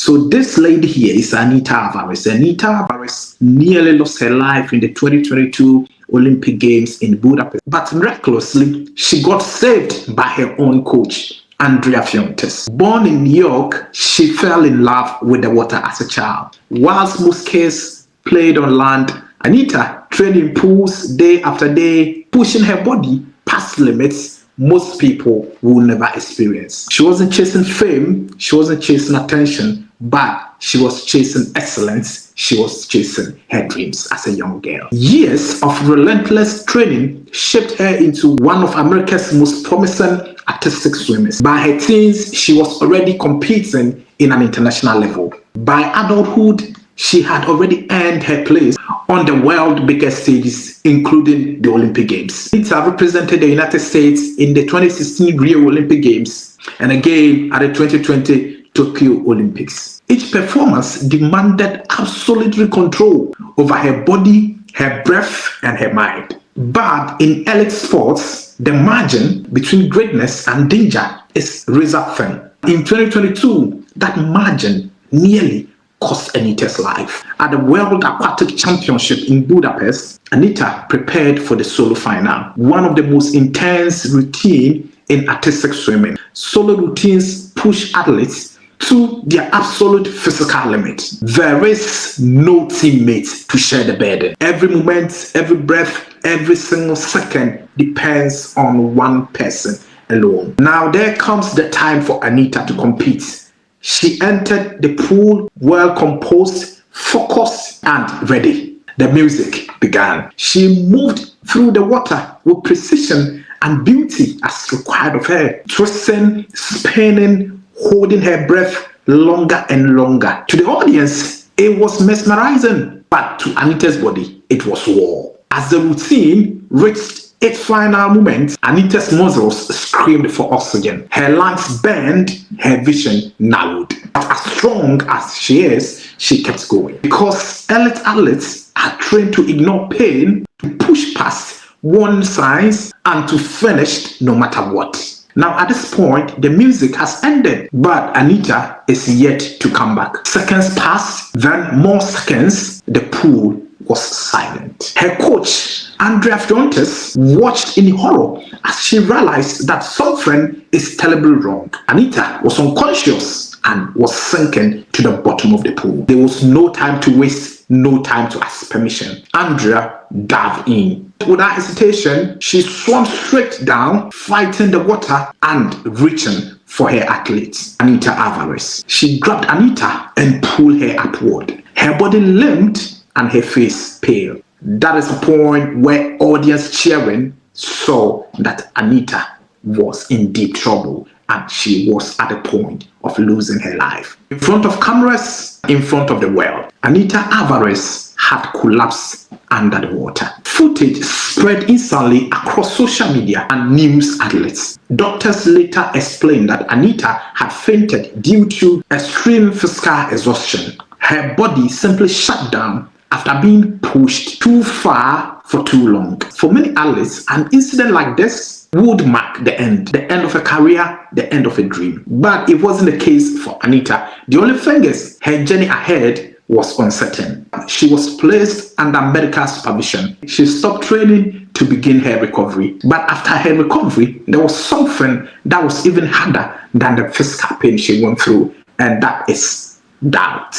So this lady here is Anita Alvarez. Anita Alvarez nearly lost her life in the 2022 Olympic Games in Budapest. But miraculously, she got saved by her own coach, Andrea Fuentes. Born in New York, she fell in love with the water as a child. Whilst most kids played on land, Anita trained in pools day after day, pushing her body past limits most people will never experience. She wasn't chasing fame, she wasn't chasing attention, but she was chasing excellence. She was chasing her dreams as a young girl. Years of relentless training shaped her into one of America's most promising artistic swimmers. By her teens, she was already competing in an international level. By adulthood, she had already earned her place on the world's biggest stages, including the Olympic Games. Anita represented the United States in the 2016 Rio Olympic Games and again at the 2020 Tokyo Olympics. Each performance demanded absolute control over her body, her breath, and her mind. But in elite sports, the margin between greatness and danger is razor thin. In 2022, that margin nearly cost Anita's life. At the World Aquatic Championship in Budapest, Anita prepared for the solo final, one of the most intense routines in artistic swimming. Solo routines push athletes to their absolute physical limit. There is no teammate to share the burden. Every moment, every breath, every single second depends on one person alone. Now there comes the time for Anita to compete. She entered the pool well composed, focused, and ready. The music began. She moved through the water with precision and beauty as required of her, twisting, spinning, holding her breath longer and longer. To the audience, it was mesmerizing, but to Anita's body, it was war. As the routine reached its final moment, Anita's muscles screamed for oxygen. Her lungs burned, her vision narrowed. But as strong as she is, she kept going. Because elite athletes are trained to ignore pain, to push past warning signs, and to finish no matter what. Now at this point, the music has ended, but Anita is yet to come back. Seconds passed, then more seconds, the pool was silent. Her coach, Andrea Fuentes, watched in horror as she realized that something is terribly wrong. Anita was unconscious and was sinking to the bottom of the pool. There was no time to waste, no time to ask permission. Andrea dove in. Without hesitation, she swam straight down, fighting the water and reaching for her athlete, Anita Alvarez. She grabbed Anita and pulled her upward. Her body limped and her face pale. That is the point where audience cheering saw that Anita was in deep trouble and she was at the point of losing her life. In front of cameras, in front of the world, Anita Alvarez had collapsed under the water. Footage spread instantly across social media and news outlets. Doctors later explained that Anita had fainted due to extreme physical exhaustion. Her body simply shut down after being pushed too far for too long. For many athletes, an incident like this would mark the end of a career, the end of a dream. But it wasn't the case for Anita. The only thing is, her journey ahead was uncertain. She was placed under medical supervision. She stopped training to begin her recovery. But after her recovery, there was something that was even harder than the physical pain she went through, and that is doubt.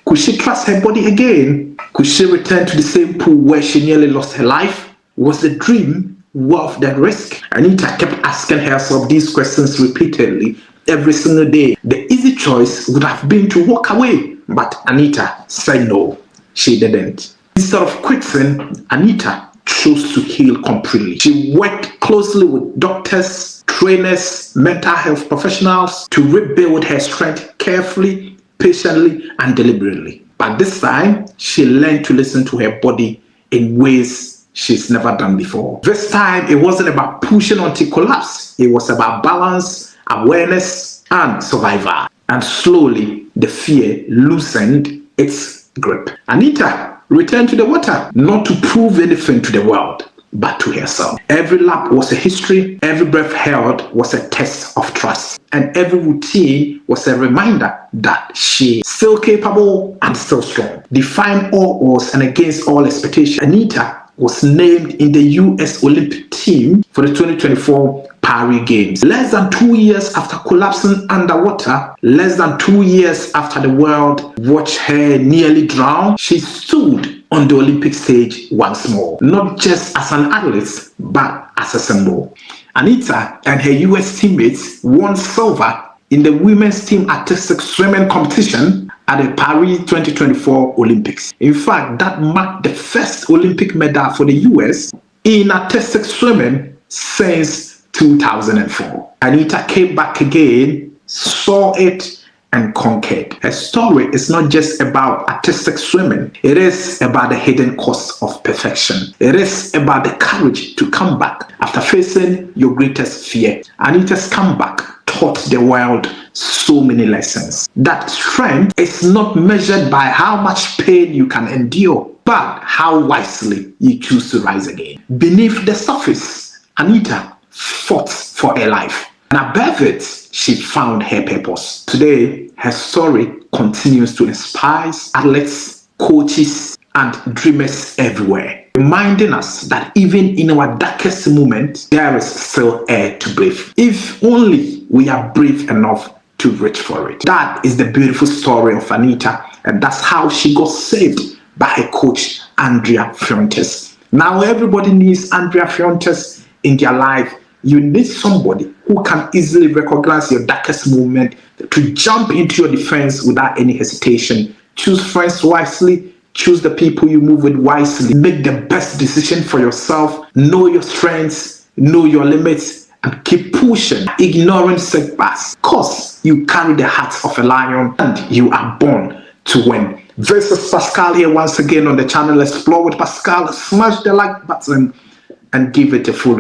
Could she trust her body again? Could she return to the same pool where she nearly lost her life? Was the dream worth the risk? Anita kept asking herself these questions repeatedly every single day. The easy choice would have been to walk away, but Anita said no, she didn't. Instead of quitting, Anita chose to heal completely. She worked closely with doctors, trainers, mental health professionals to rebuild her strength carefully, patiently, and deliberately. But this time, she learned to listen to her body in ways she's never done before. This time, it wasn't about pushing until collapse. It was about balance, awareness, and survival. And slowly, the fear loosened its grip. Anita returned to the water, not to prove anything to the world, but to herself. Every lap was a history, every breath held was a test of trust, and every routine was a reminder that she's still capable and still strong. Defying all odds and against all expectations, Anita was named in the US Olympic team for the 2024 Paris Games. Less than 2 years after collapsing underwater, less than 2 years after the world watched her nearly drown, she stood on the Olympic stage once more, not just as an athlete, but as a symbol. Anita and her US teammates won silver in the women's team artistic swimming competition at the Paris 2024 Olympics. In fact, that marked the first Olympic medal for the US in artistic swimming since 2004. Anita came back again, saw it, and conquered. Her story is not just about artistic swimming. It is about the hidden cost of perfection. It is about the courage to come back after facing your greatest fear. Anita's comeback taught the world so many lessons. That strength is not measured by how much pain you can endure, but how wisely you choose to rise again. Beneath the surface, Anita fought for her life. And above it, she found her purpose. Today, her story continues to inspire athletes, coaches, and dreamers everywhere, reminding us that even in our darkest moment, there is still air to breathe, if only we are brave enough to reach for it. That is the beautiful story of Anita, and that's how she got saved by her coach, Andrea Fuentes. Now, everybody needs Andrea Fuentes in their life. You need somebody who can easily recognize your darkest moment to jump into your defense without any hesitation. Choose friends wisely. Choose the people you move with wisely. Make the best decision for yourself. Know your strengths. Know your limits. And keep pushing, ignoring setbacks. Because you carry the heart of a lion and you are born to win. This is Pascal here once again on the channel Explore with Pascal. Smash the like button and give it a follow.